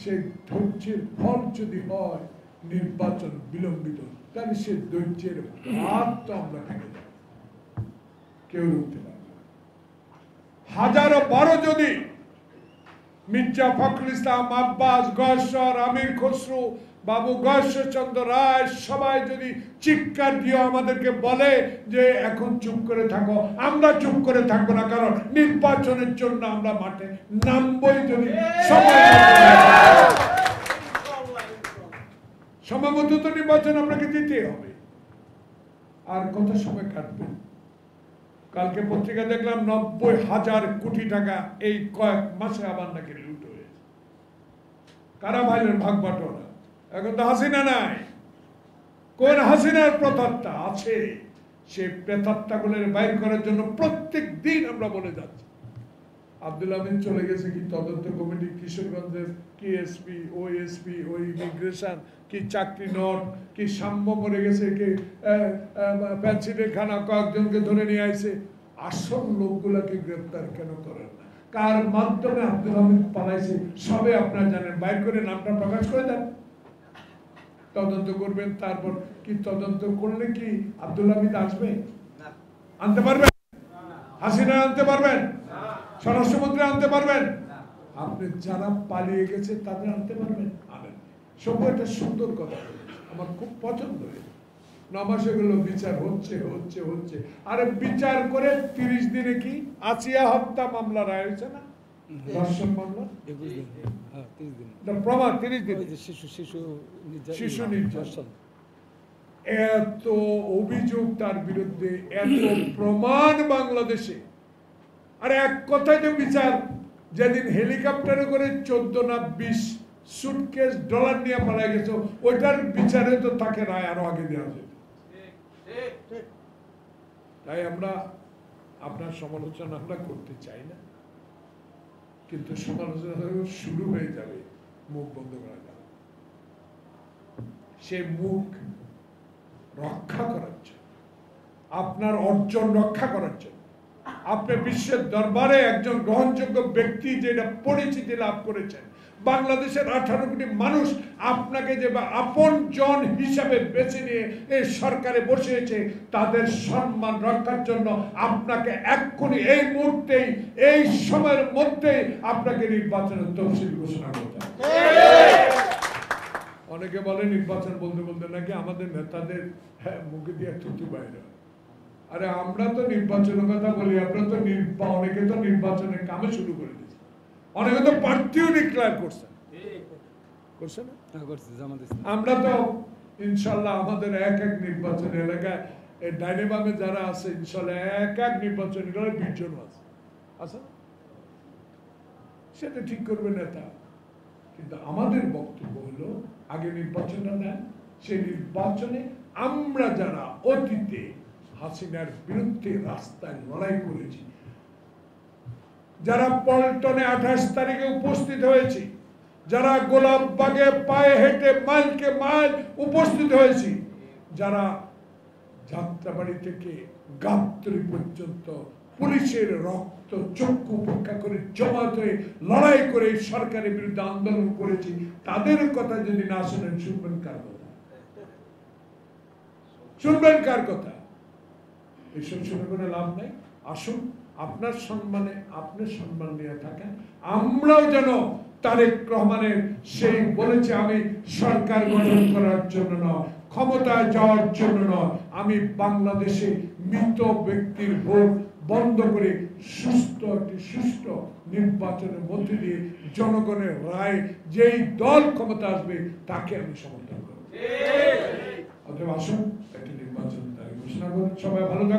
সেই ধৈর্যের ফল যদি হয় নির্বাচন বিলম্বিত, তাহলে সে ধৈর্যের ভাত তো আমরা ভেঙে যাব, কেউ রুখতে পারবে না। হাজারো বড় যদি মির্জা ফখরুল ইসলাম, আব্বাস, গয়েশ্বর, আমির খসরু, বাবু গয়েশ্বরচন্দ্র রায় সবাই যদি চিৎকার দিয়ে আমাদেরকে বলে যে এখন চুপ করে থাকো, আমরা চুপ করে থাকবো না, কারণ নির্বাচনের জন্য আমরা মাঠে নামবই। যদি সময় মতো তো নির্বাচন আপনাকে দিতে হবে, আর কত সময় কাটবে? কালকে পত্রিকা দেখলাম 90,000 কোটি টাকা এই কয়েক মাসে আবার নাকি লুট হয়েছে। কারা ভাইলেন ভাগ বাটোয়ারা? এখন তো হাসিনা নাই, কোন হাসিনার প্রেতাত্মা আছে? সেই প্রেতাত্মাগুলোর বাইর করার জন্য প্রত্যেক দিন আমরা বলে যাচ্ছি। আব্দুল আমিন চলে গেছে কি তদন্ত কমিটি, কিশোরগঞ্জের কি এসপি, ওই এসপি, ওই ইমিগ্রেশন, কি চাকরি নট, কি সাম্য মরে গেছে, কি পেন্সিলের খানা কয়েকজনকে ধরে নিয়ে আসে। আসল লোকগুলাকে গ্রেপ্তার কেন করেন না? কার মাধ্যমে আব্দুল আমিন পালাইছে সবে আপনারা জানেন, বাইর করে নামটা প্রকাশ করে দেন, তদন্ত করবেন। তারপর কি তদন্ত করলে কি আব্দুল আমিন আসবে? আনতে পারবেন? হাসিনা আনতে পারবেন? স্বরাষ্ট্রমন্ত্রী আনতে পারবেন? আপনি যারা পালিয়ে গেছে তাদের আনতে পারবেন? আনেন। সব একটা সুন্দর কথা আমার খুব পছন্দ হয়েছে। 9 মাসে গুলো বিচার হচ্ছে হচ্ছে হচ্ছে, আরে বিচার করে 30 দিনে কি আসিয়া হত্যা মামলা রায় হয়েছে না? ধর্ষণ মামলা 21 দিন, হ্যাঁ 30 দিন প্রমাণ, 30 দিন শিশু নির্যাতন, এত অভিযোগ তার বিরুদ্ধে, এত প্রমাণ বাংলাদেশে। আর এক কথায় যে বিচার, যেদিন হেলিকপ্টারে করে 14 না 20 সুটকেস ডলার নিয়ে পালা গেছে, ওইটার বিচারে তো তাকে রায় আরো আগে দেওয়া যেত। তাই আমরা আপনার সমালোচনা আমরা করতে চাই না, কিন্তু সমালোচনা শুরু হয়ে যাবে, মুখ বন্ধ করা যাবে। সে মুখ রক্ষা করার জন্য, আপনার অর্জন রক্ষা করার জন্য, আপনি বিশ্বের দরবারে একজন গ্রহণযোগ্য ব্যক্তি যেটা পরিচিতি লাভ করেছেন, বাংলাদেশের 18 কোটি মানুষ আপনাকে যে আপন জন হিসাবে বেছে নিয়ে এই সরকারে বসিয়েছে, তাদের সম্মান রক্ষার জন্য আপনাকে এক্ষুনি এই মুহূর্তেই, এই সময়ের মধ্যে আপনাকে নির্বাচনের তফসিল ঘোষণা করতে হবে। অনেকে বলে নির্বাচন বলতে বলতে নাকি আমাদের নেতাদের মুখে দিয়ে থুতু বাইরে। আরে আমরা তো নির্বাচনের কথা বলি, আপনারা তো অনেকে তো নির্বাচনের কামে শুরু করে দিয়েছে, অনেকে তো প্রার্থীও ডিক্লেয়ার করছে, করছে না? আমরা তো ইনশাল্লাহ আমাদের এক এক নির্বাচন এলাকায় ডাইনে বামে যারা আছে ইনশাল্লাহ এক এক নির্বাচন 20 জন আছে, আচ্ছা সেটা ঠিক করবে নেতা। কিন্তু আমাদের বক্তব্য হলো আগে নির্বাচনটা দেন, সেই নির্বাচনে আমরা যারা অতীতে হাসিনার বিরুদ্ধে রাস্তায় লড়াই করেছি, যারা পল্টনে 28 তারিখে উপস্থিত হয়েছি, যারা গোলাপবাগে পায়ে হেঁটে মাইলকে মাইল উপস্থিত হয়েছি, যারা যাত্রাবাড়ি থেকে গাবতলী পর্যন্ত পুলিশের রক্ত চক্ষু উপেক্ষা করে জমাত হয়ে লড়াই করে সরকারের বিরুদ্ধে আন্দোলন করেছি, তাদের কথা যদি না শুনেন, শুনবেন কার কথা? শুনবেন কার কথা? এসব শুনে কোনো লাভ নাই। আসুন আপনার সম্মানে আপনি সম্মান নিয়ে থাকেন, আমরাও যেন তারেক রহমানের সেই বলেছে আমি সরকার গঠন করার জন্য নয়, ক্ষমতায় যাওয়ার জন্য নয়, আমি বাংলাদেশে মৃত ব্যক্তির ভোট বন্ধ করে সুষ্ঠু নির্বাচনের মধ্যে দিয়ে জনগণের রায় যেই দল ক্ষমতা আসবে তাকে আমি সমর্থন করব। অতএব আসুন একটি নির্বাচন তারিখ ঘোষণা করুন। সবাই ভালো থাকুন।